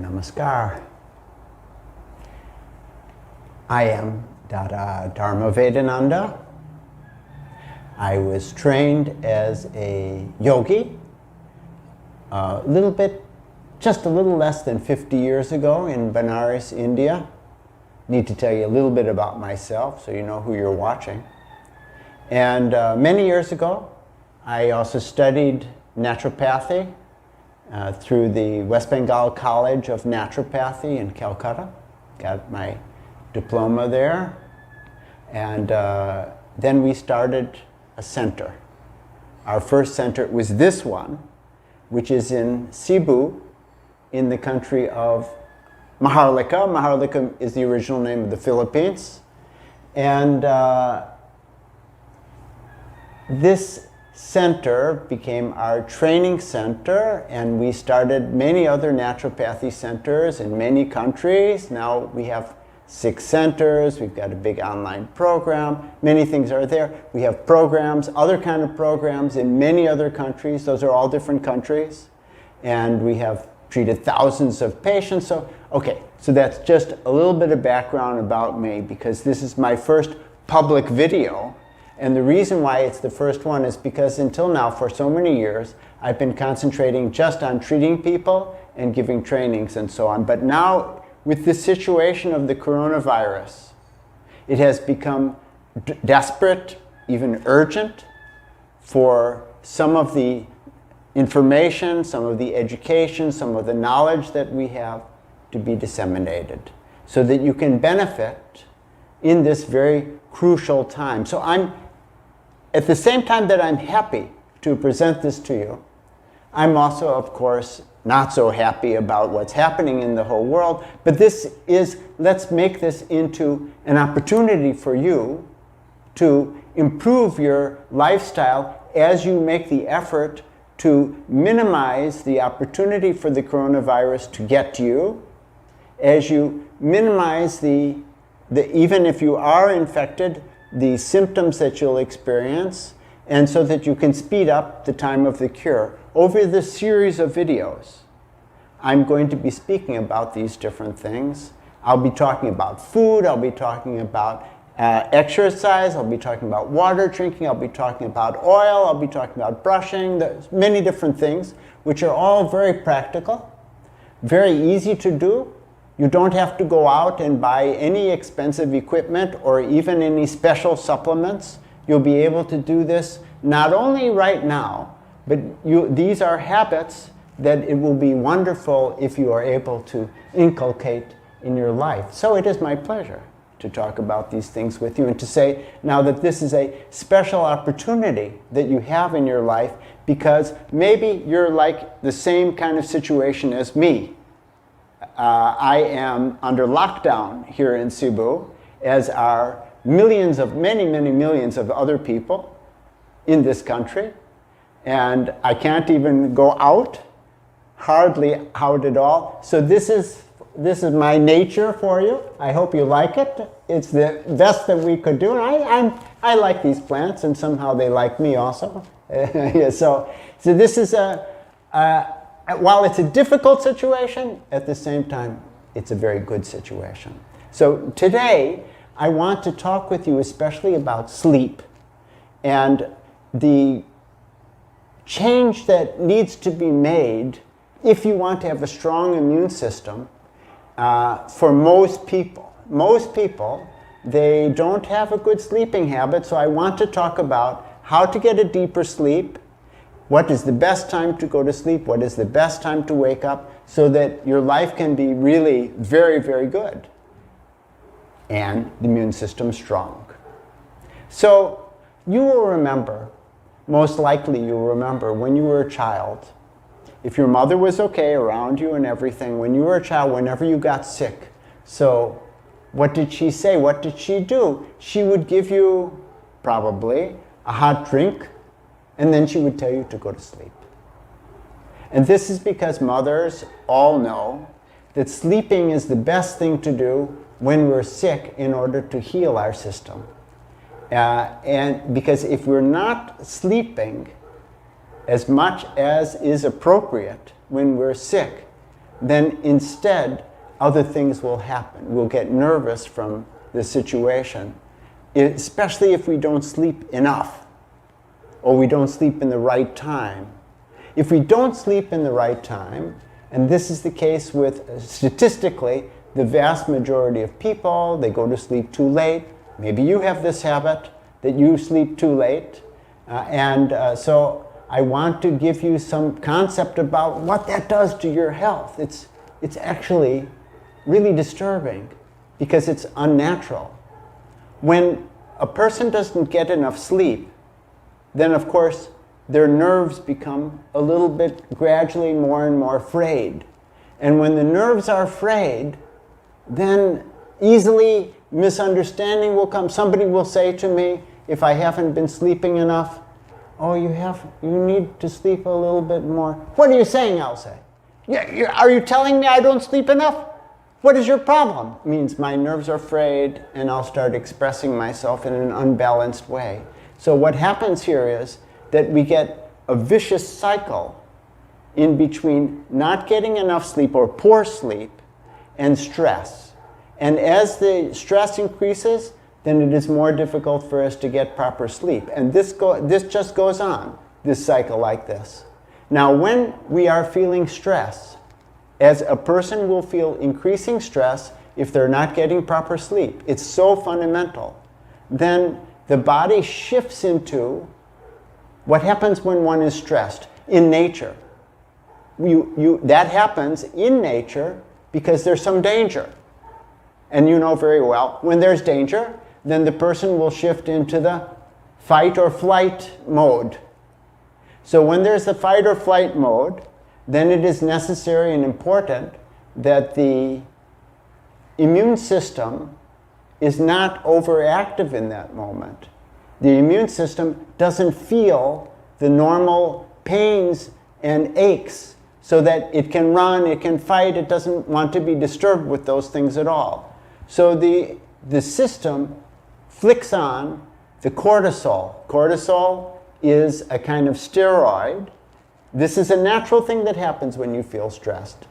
Namaskar. I am Dada Dharmavedananda. I was trained as a yogi just a little less than 50 years ago in Benares, India. Need to tell you a little bit about myself so you know who you're watching. And many years ago, I also studied naturopathy through the West Bengal College of Naturopathy in Calcutta. Got my diploma there. And then we started a center. Our first center was this one, which is in Cebu, in the country of Maharlika. Maharlika is the original name of the Philippines. And this center became our training center, and we started many other naturopathy centers in many countries. Now we have 6 centers, we've got a big online program, many things are there. We have programs, other kind of programs in many other countries. Those are all different countries. And we have treated thousands of patients. So that's just a little bit of background about me, because this is my first public video. And the reason why it's the first one is because until now, for so many years, I've been concentrating just on treating people and giving trainings and so on. But now, with the situation of the coronavirus, it has become desperate, even urgent, for some of the information, some of the education, some of the knowledge that we have to be disseminated so that you can benefit in this very crucial time. So at the same time that I'm happy to present this to you, I'm also, of course, not so happy about what's happening in the whole world, but let's make this into an opportunity for you to improve your lifestyle as you make the effort to minimize the opportunity for the coronavirus to get to you, as you minimize even if you are infected, the symptoms that you'll experience, and so that you can speed up the time of the cure. Over this series of videos, I'm going to be speaking about these different things. I'll be talking about food, I'll be talking about exercise, I'll be talking about water drinking, I'll be talking about oil, I'll be talking about brushing. There's many different things, which are all very practical, very easy to do. You don't have to go out and buy any expensive equipment or even any special supplements. You'll be able to do this not only right now, but these are habits that it will be wonderful if you are able to inculcate in your life. So it is my pleasure to talk about these things with you and to say now that this is a special opportunity that you have in your life, because maybe you're like the same kind of situation as me. I am under lockdown here in Cebu, as are many millions of other people in this country. And I can't even go out, hardly out at all. So this is my nature for you. I hope you like it. It's the best that we could do. And I like these plants, and somehow they like me also. Yeah, so this is while it's a difficult situation, at the same time, it's a very good situation. So today, I want to talk with you especially about sleep and the change that needs to be made if you want to have a strong immune system for most people. Most people, they don't have a good sleeping habit, so I want to talk about how to get a deeper sleep. What is the best time to go to sleep? What is the best time to wake up, so that your life can be really very, very good and the immune system strong? So you will remember, most likely you will remember when you were a child, if your mother was okay around you and everything, when you were a child, whenever you got sick, so what did she say? What did she do? She would give you probably a hot drink, and then she would tell you to go to sleep. And this is because mothers all know that sleeping is the best thing to do when we're sick in order to heal our system. And because if we're not sleeping as much as is appropriate when we're sick, then instead other things will happen. We'll get nervous from the situation, especially if we don't sleep enough or we don't sleep in the right time. If we don't sleep in the right time, and this is the case with, statistically, the vast majority of people, they go to sleep too late. Maybe you have this habit that you sleep too late. So I want to give you some concept about what that does to your health. It's actually really disturbing because it's unnatural. When a person doesn't get enough sleep, then of course their nerves become a little bit gradually more and more frayed. And when the nerves are frayed, then easily misunderstanding will come. Somebody will say to me, if I haven't been sleeping enough, oh, you need to sleep a little bit more. What are you saying, I'll say? Are you telling me I don't sleep enough? What is your problem? It means my nerves are frayed and I'll start expressing myself in an unbalanced way. So what happens here is that we get a vicious cycle in between not getting enough sleep or poor sleep and stress. And as the stress increases, then it is more difficult for us to get proper sleep. And this just goes on, this cycle like this. Now, when we are feeling stress, as a person will feel increasing stress if they're not getting proper sleep, it's so fundamental, then the body shifts into what happens when one is stressed in nature. That happens in nature because there's some danger. And you know very well, when there's danger, then the person will shift into the fight or flight mode. So when there's the fight or flight mode, then it is necessary and important that the immune system is not overactive in that moment. The immune system doesn't feel the normal pains and aches so that it can run, it can fight, it doesn't want to be disturbed with those things at all. So the system flicks on the cortisol. Cortisol is a kind of steroid. This is a natural thing that happens when you feel stressed.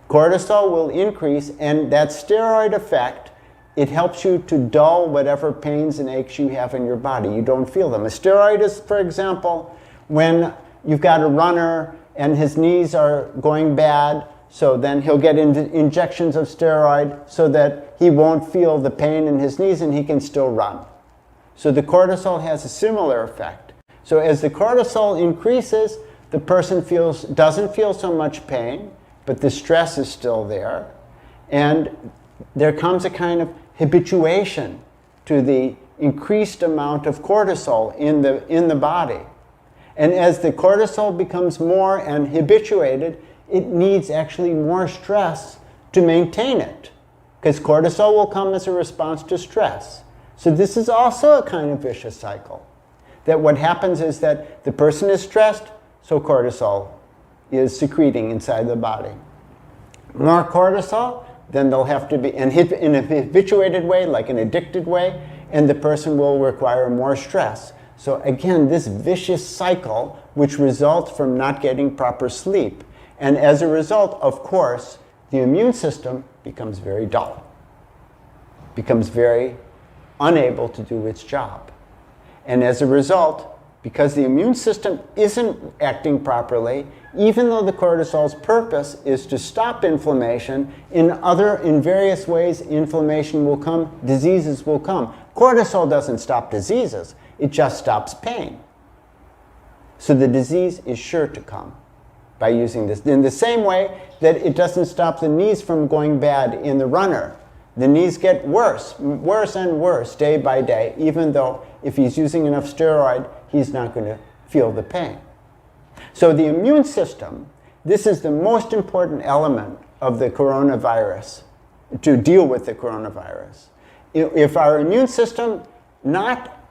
Cortisol will increase, and that steroid effect, it helps you to dull whatever pains and aches you have in your body. You don't feel them. A steroid is, for example, when you've got a runner and his knees are going bad, so then he'll get injections of steroid so that he won't feel the pain in his knees and he can still run. So the cortisol has a similar effect. So as the cortisol increases, the person doesn't feel so much pain, but the stress is still there. And there comes a kind of habituation to the increased amount of cortisol in the body. And as the cortisol becomes more and habituated, it needs actually more stress to maintain it, because cortisol will come as a response to stress. So this is also a kind of vicious cycle. That what happens is that the person is stressed, so cortisol is secreting inside the body. More cortisol, then they'll have to be in a habituated way, like an addicted way, and the person will require more stress. So again, this vicious cycle, which results from not getting proper sleep. And as a result, of course, the immune system becomes very dull, becomes very unable to do its job. And as a result, because the immune system isn't acting properly, even though the cortisol's purpose is to stop inflammation, in various ways inflammation will come, diseases will come. Cortisol doesn't stop diseases, it just stops pain. So the disease is sure to come by using this. In the same way that it doesn't stop the knees from going bad in the runner. The knees get worse and worse day by day, even though if he's using enough steroid, he's not going to feel the pain. So the immune system, this is the most important element of the coronavirus, to deal with the coronavirus. If our immune system,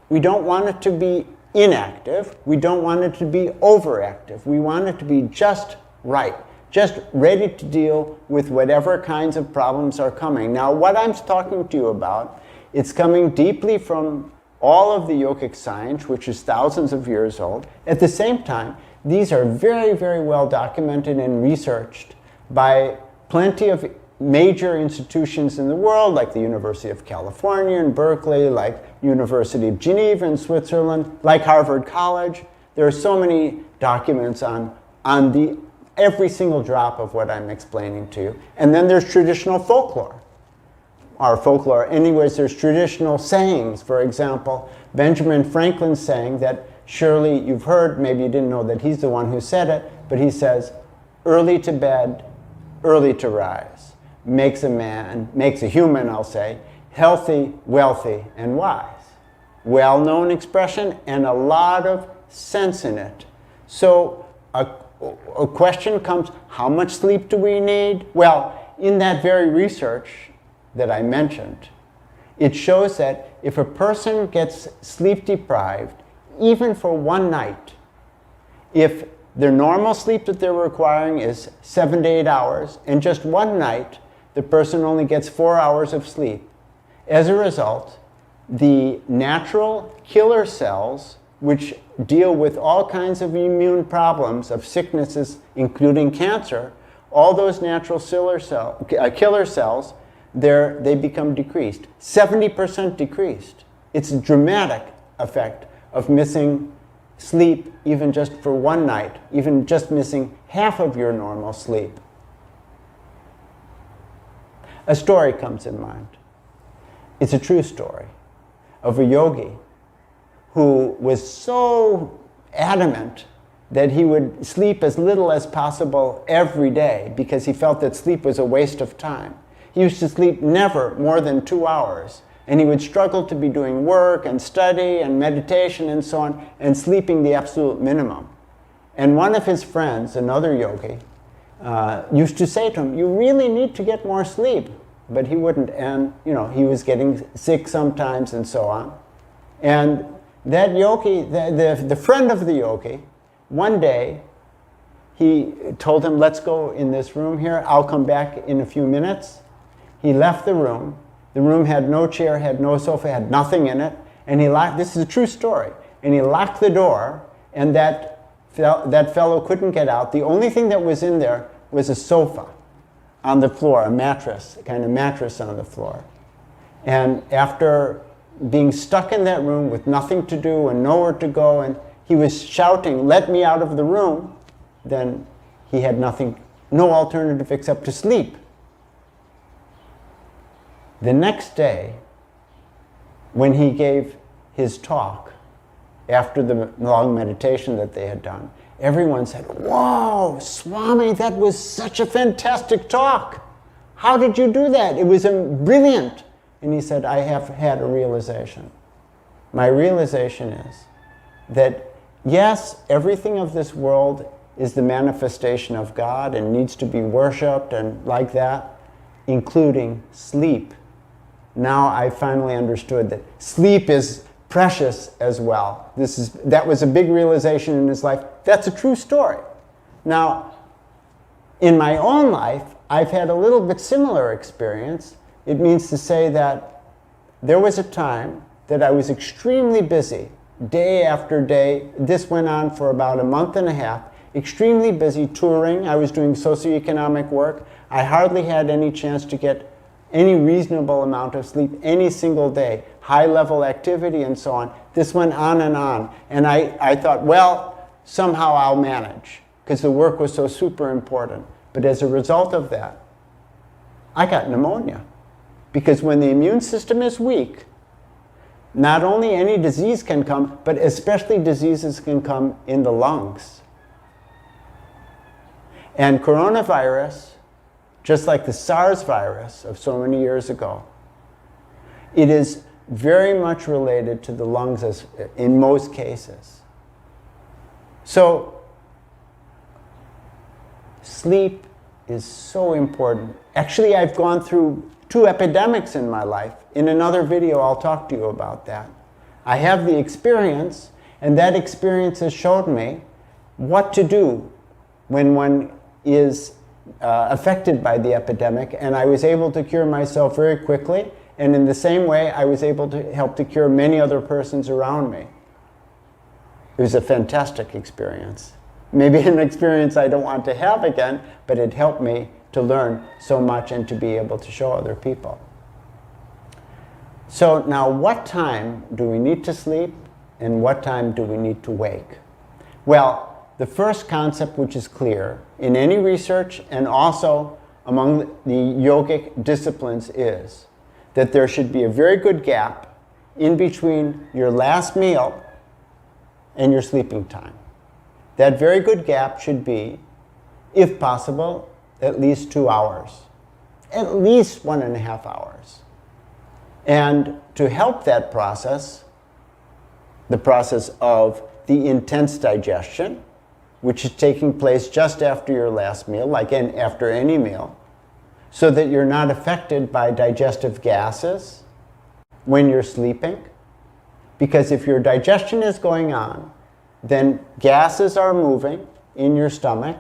we don't want it to be inactive, we don't want it to be overactive, we want it to be just right, just ready to deal with whatever kinds of problems are coming. Now, what I'm talking to you about, it's coming deeply from all of the yogic science, which is thousands of years old. At the same time, these are very, very well documented and researched by plenty of major institutions in the world, like the University of California in Berkeley, like University of Geneva in Switzerland, like Harvard College. There are so many documents on every single drop of what I'm explaining to you. And then there's traditional folklore. Anyways, there's traditional sayings. For example, Benjamin Franklin saying that surely you've heard, maybe you didn't know that he's the one who said it, but he says, early to bed, early to rise, makes a human, I'll say, healthy, wealthy, and wise. Well-known expression and a lot of sense in it. So a question comes, how much sleep do we need? Well, in that very research that I mentioned, it shows that if a person gets sleep deprived, even for one night, if their normal sleep that they're requiring is 7 to 8 hours, and just one night, the person only gets 4 hours of sleep. As a result, the natural killer cells, which deal with all kinds of immune problems, of sicknesses, including cancer, all those natural killer cells, they become decreased. 70% decreased. It's a dramatic effect of missing sleep even just for one night, even just missing half of your normal sleep. A story comes in mind. It's a true story of a yogi who was so adamant that he would sleep as little as possible every day because he felt that sleep was a waste of time. He used to sleep never more than 2 hours, and he would struggle to be doing work and study and meditation and so on, and sleeping the absolute minimum. And one of his friends, another yogi, used to say to him, you really need to get more sleep. But he wouldn't, and he was getting sick sometimes and so on. And that yogi, the friend of the yogi, one day, he told him, let's go in this room here, I'll come back in a few minutes. He left the room. The room had no chair, had no sofa, had nothing in it. And he locked, this is a true story, and he locked the door, and that fellow couldn't get out. The only thing that was in there was a sofa on the floor, a mattress, a kind of mattress on the floor. And after being stuck in that room with nothing to do and nowhere to go, and he was shouting, let me out of the room, then he had no alternative except to sleep. The next day, when he gave his talk, after the long meditation that they had done, everyone said, whoa, Swami, that was such a fantastic talk. How did you do that? It was brilliant. And he said, I have had a realization. My realization is that, yes, everything of this world is the manifestation of God and needs to be worshipped and like that, including sleep. Now I finally understood that sleep is precious as well. That was a big realization in his life. That's a true story. Now, in my own life, I've had a little bit similar experience. It means to say that there was a time that I was extremely busy, day after day. This went on for about a month and a half, extremely busy touring. I was doing socioeconomic work. I hardly had any chance to get any reasonable amount of sleep any single day, high-level activity and so on. This went on. And I thought, well, somehow I'll manage, because the work was so super important. But as a result of that, I got pneumonia. Because when the immune system is weak, not only any disease can come, but especially diseases can come in the lungs. And coronavirus, just like the SARS virus of so many years ago, it is very much related to the lungs in most cases. So, sleep is so important. Actually, I've gone through 2 epidemics in my life. In another video, I'll talk to you about that. I have the experience, and that experience has showed me what to do when one is affected by the epidemic, and I was able to cure myself very quickly, and in the same way, I was able to help to cure many other persons around me. It was a fantastic experience. Maybe an experience I don't want to have again, but it helped me to learn so much and to be able to show other people. So now, what time do we need to sleep and what time do we need to wake? Well, the first concept which is clear in any research and also among the yogic disciplines is that there should be a very good gap in between your last meal and your sleeping time. That very good gap should be, if possible, at least 2 hours, at least 1.5 hours. And to help that process, the process of the intense digestion, which is taking place just after your last meal, like after any meal, so that you're not affected by digestive gases when you're sleeping. Because if your digestion is going on, then gases are moving in your stomach,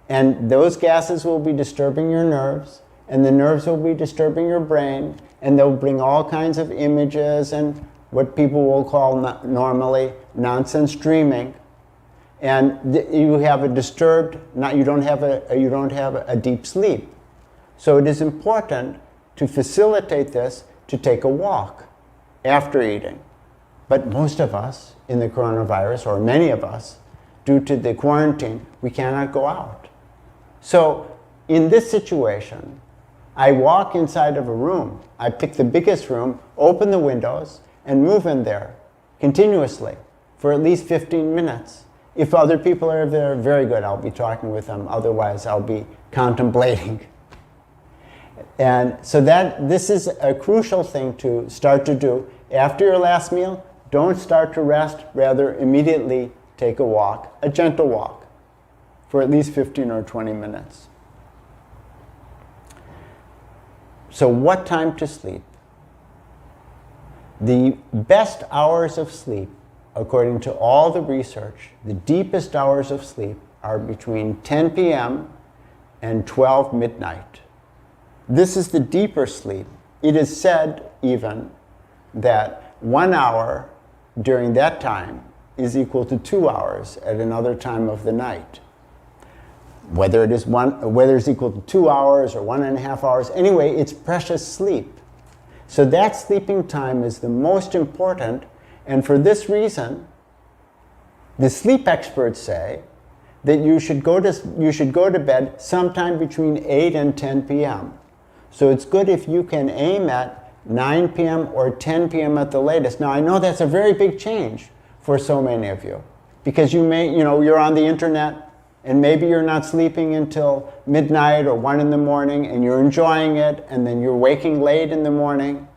and those gases will be disturbing your nerves, and the nerves will be disturbing your brain, and they'll bring all kinds of images and what people will call normally nonsense dreaming. And you have a disturbed, you don't have a deep sleep. So it is important to facilitate this to take a walk after eating. But most of us in the coronavirus, or many of us, due to the quarantine, we cannot go out. So in this situation, I walk inside of a room. I pick the biggest room, open the windows, and move in there continuously for at least 15 minutes. If other people are there, very good, I'll be talking with them. Otherwise, I'll be contemplating. And so this is a crucial thing to start to do. After your last meal, don't start to rest, rather immediately take a walk, a gentle walk, for at least 15 or 20 minutes. So what time to sleep? The best hours of sleep, according to all the research, the deepest hours of sleep are between 10 p.m. and 12 midnight. This is the deeper sleep. It is said even that 1 hour during that time is equal to 2 hours at another time of the night. Whether it's equal to 2 hours or 1.5 hours, anyway, it's precious sleep. So that sleeping time is the most important, and for this reason, the sleep experts say that you should go to bed sometime between 8 and 10 p.m. So it's good if you can aim at 9 p.m. or 10 p.m. at the latest. Now, I know that's a very big change for so many of you, because you're on the internet, and maybe you're not sleeping until midnight or 1 in the morning, and you're enjoying it, and then you're waking late in the morning.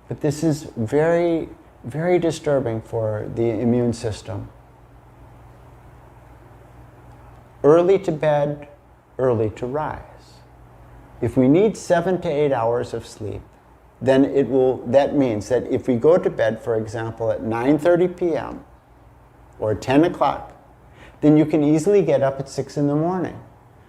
But this is very, very disturbing for the immune system. Early to bed, early to rise. If we need 7 to 8 hours of sleep, then that means that if we go to bed, for example, at 9:30 p.m. or 10 o'clock, then you can easily get up at 6 in the morning.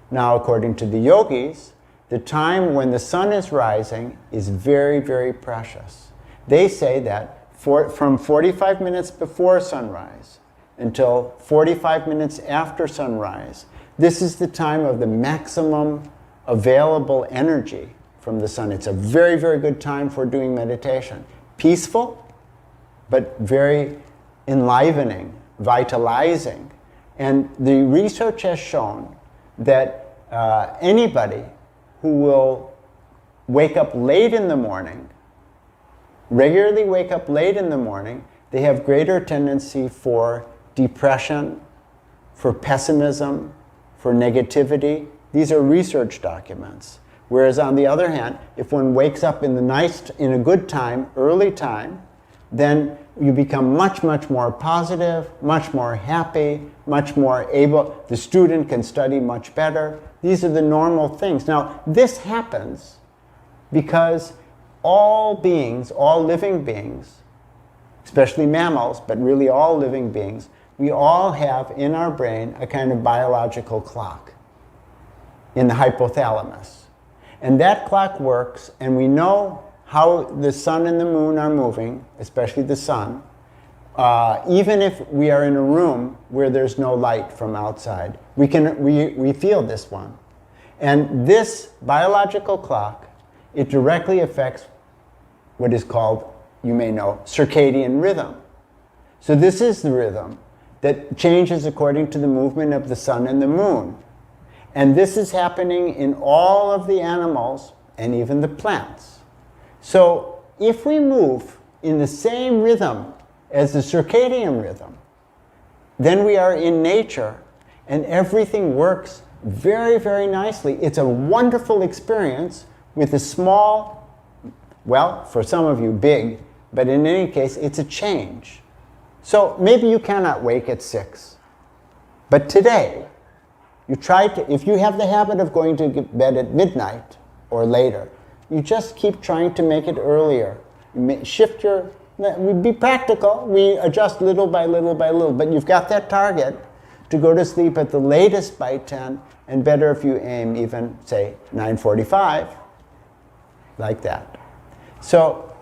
Now, according to the yogis, the time when the sun is rising is very, very precious. They say that from 45 minutes before sunrise until 45 minutes after sunrise, this is the time of the maximum available energy from the sun. It's a very, very good time for doing meditation. Peaceful, but very enlivening, vitalizing. And the research has shown that anybody who will wake up late in the morning, regularly wake up late in the morning, they have greater tendency for depression, for pessimism, for negativity. These are research documents. Whereas on the other hand, if one wakes up in a good time, early time, then you become much, much more positive, much more happy, much more able. The student can study much better. These are the normal things. Now, this happens because all beings, all living beings, especially mammals, but really all living beings, we all have in our brain a kind of biological clock in the hypothalamus. And that clock works, and we know how the sun and the moon are moving, especially the sun, even if we are in a room where there's no light from outside. We feel this one. And this biological clock, it directly affects what is called, you may know, circadian rhythm. So this is the rhythm that changes according to the movement of the sun and the moon. And this is happening in all of the animals and even the plants. So if we move in the same rhythm as the circadian rhythm, then we are in nature and everything works very, very nicely. It's a wonderful experience with a small, well, for some of you big, but in any case, it's a change. So maybe you cannot wake at 6, but today, you try to, if you have the habit of going to bed at midnight or later, you just keep trying to make it earlier. Shift your, be practical, we adjust little by little by little, but you've got that target to go to sleep at the latest by 10, and better if you aim even, say, 9:45, like that. So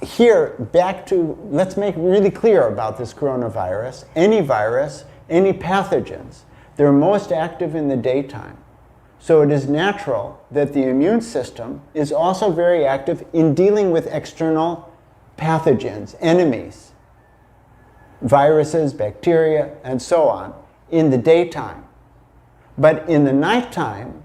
here, back to, let's make really clear about this coronavirus. Any virus, any pathogens, they're most active in the daytime. So it is natural that the immune system is also very active in dealing with external pathogens, enemies, viruses, bacteria, and so on, in the daytime. But in the nighttime,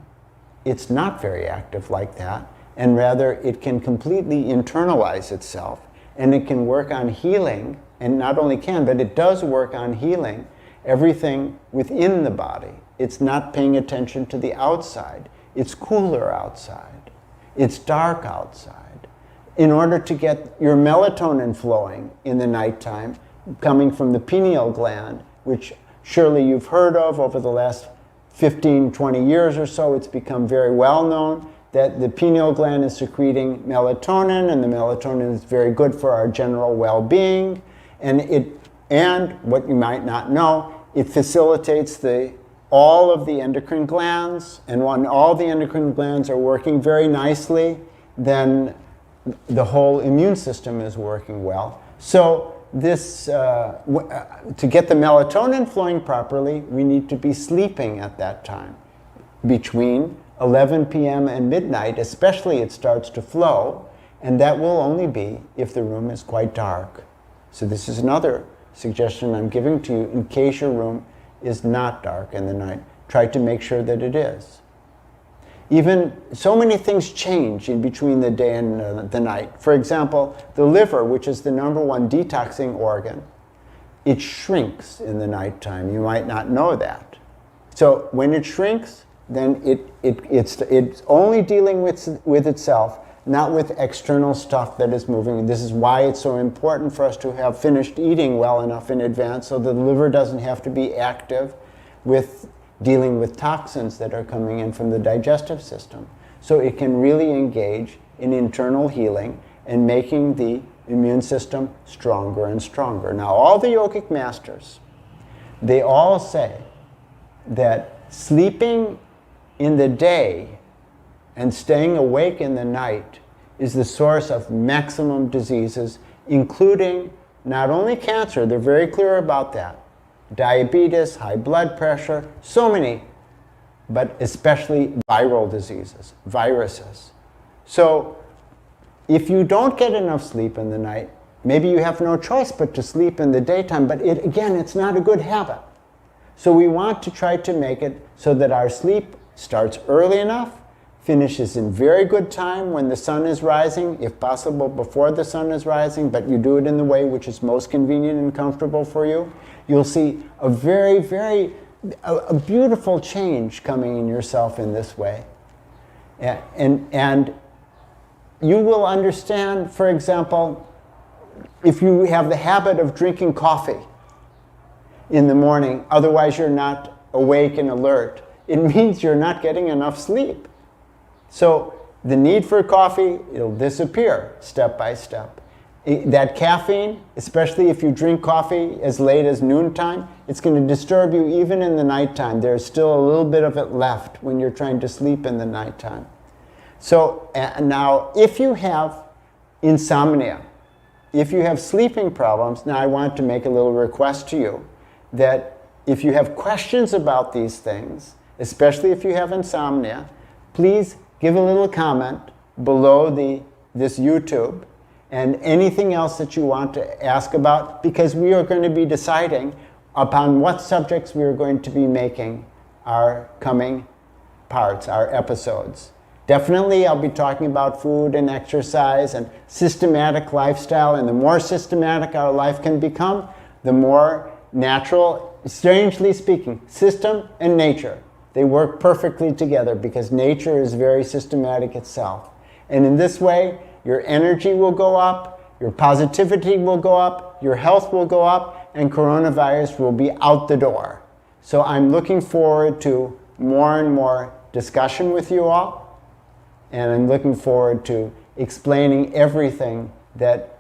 it's not very active like that, and rather it can completely internalize itself, and it can work on healing, and not only can, but it does work on healing everything within the body. It's not paying attention to the outside. It's cooler outside. It's dark outside. In order to get your melatonin flowing in the nighttime, coming from the pineal gland, which surely you've heard of over the last 15, 20 years or so, it's become very well known that the pineal gland is secreting melatonin, and the melatonin is very good for our general well-being, and what you might not know, it facilitates all of the endocrine glands, and when all the endocrine glands are working very nicely, then the whole immune system is working well. So this, to get the melatonin flowing properly, we need to be sleeping at that time. Between 11 p.m. and midnight, especially, it starts to flow, and that will only be if the room is quite dark. So this is another suggestion I'm giving to you in case your room is not dark in the night. Try to make sure that it is. Even so many things change in between the day and the night. For example, the liver, which is the #1 detoxing organ, it shrinks in the nighttime. You might not know that. So when it shrinks, then it's only dealing with itself, not with external stuff that is moving. This is why it's so important for us to have finished eating well enough in advance so the liver doesn't have to be active with dealing with toxins that are coming in from the digestive system. So it can really engage in internal healing and making the immune system stronger and stronger. Now, all the yogic masters, they all say that sleeping in the day and staying awake in the night is the source of maximum diseases, including not only cancer, they're very clear about that, diabetes, high blood pressure, so many, but especially viral diseases, viruses. So if you don't get enough sleep in the night, maybe you have no choice but to sleep in the daytime, but again, it's not a good habit. So we want to try to make it so that our sleep starts early enough, finishes in very good time when the sun is rising, if possible before the sun is rising, but you do it in the way which is most convenient and comfortable for you. You'll see a very, very a beautiful change coming in yourself in this way. And you will understand, for example, if you have the habit of drinking coffee in the morning, otherwise you're not awake and alert, it means you're not getting enough sleep. So the need for coffee, it'll disappear step by step. That caffeine, especially if you drink coffee as late as noontime, it's going to disturb you even in the nighttime. There's still a little bit of it left when you're trying to sleep in the nighttime. So now, if you have insomnia, if you have sleeping problems, now I want to make a little request to you that if you have questions about these things, especially if you have insomnia, please give a little comment below this YouTube and anything else that you want to ask about, because we are going to be deciding upon what subjects we are going to be making our coming parts, our episodes. Definitely I'll be talking about food and exercise and systematic lifestyle, and the more systematic our life can become, the more natural. Strangely speaking, system and nature, they work perfectly together because nature is very systematic itself. And in this way, your energy will go up, your positivity will go up, your health will go up, and coronavirus will be out the door. So I'm looking forward to more and more discussion with you all, and I'm looking forward to explaining everything that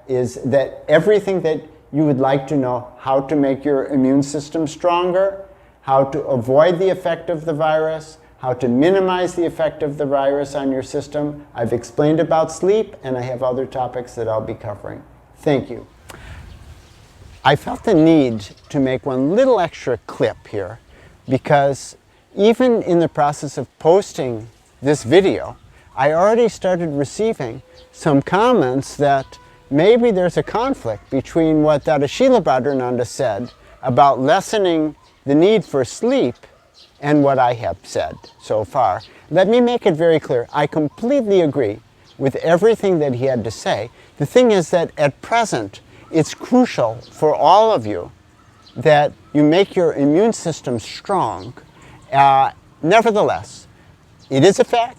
you would like to know, how to make your immune system stronger, how to avoid the effect of the virus, how to minimize the effect of the virus on your system. I've explained about sleep, and I have other topics that I'll be covering. Thank you. I felt the need to make one little extra clip here, because even in the process of posting this video, I already started receiving some comments that maybe there's a conflict between what Dada Dharmavedananda said about lessening the need for sleep and what I have said so far. Let me make it very clear. I completely agree with everything that he had to say. The thing is that at present, it's crucial for all of you that you make your immune system strong. Nevertheless, it is a fact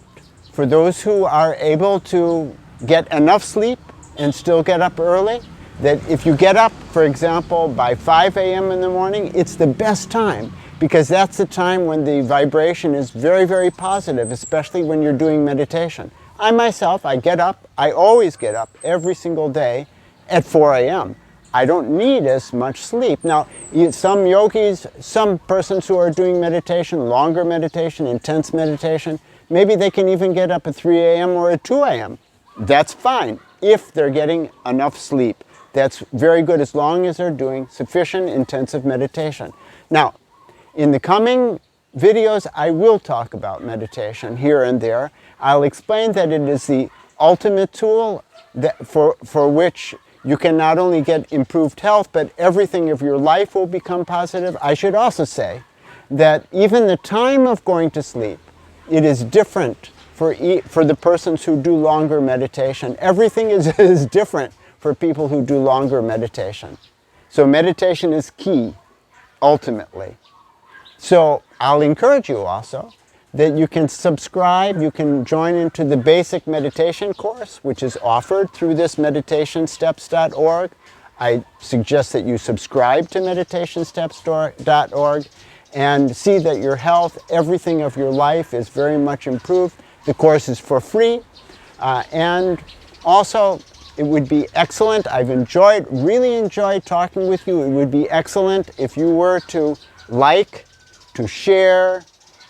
for those who are able to get enough sleep and still get up early, that if you get up, for example, by 5 a.m. in the morning, it's the best time, because that's the time when the vibration is very, very positive, especially when you're doing meditation. I myself, I always get up every single day at 4 a.m. I don't need as much sleep. Now, some yogis, some persons who are doing meditation, longer meditation, intense meditation, maybe they can even get up at 3 a.m. or at 2 a.m. That's fine if they're getting enough sleep. That's very good as long as they're doing sufficient intensive meditation. Now, in the coming videos, I will talk about meditation here and there. I'll explain that it is the ultimate tool for which you can not only get improved health, but everything of your life will become positive. I should also say that even the time of going to sleep, it is different for the persons who do longer meditation. Everything is different for people who do longer meditation. So meditation is key, ultimately. So I'll encourage you also that you can subscribe, you can join into the basic meditation course, which is offered through this meditationsteps.org. I suggest that you subscribe to meditationsteps.org and see that your health, everything of your life is very much improved. The course is for free, and also it would be excellent. I've really enjoyed talking with you. It would be excellent if you were to like, to share,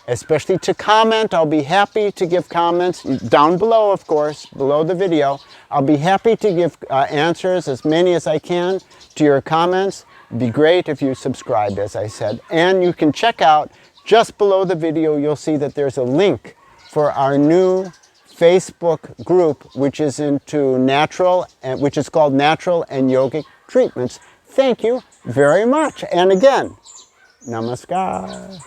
especially to comment. I'll be happy to give comments down below, of course, below the video. I'll be happy to give answers, as many as I can, to your comments. It'd be great if you subscribed, as I said. And you can check out, just below the video, you'll see that there's a link for our new Facebook group, which is which is called Natural and Yogic Treatments. Thank you very much. And again, namaskar.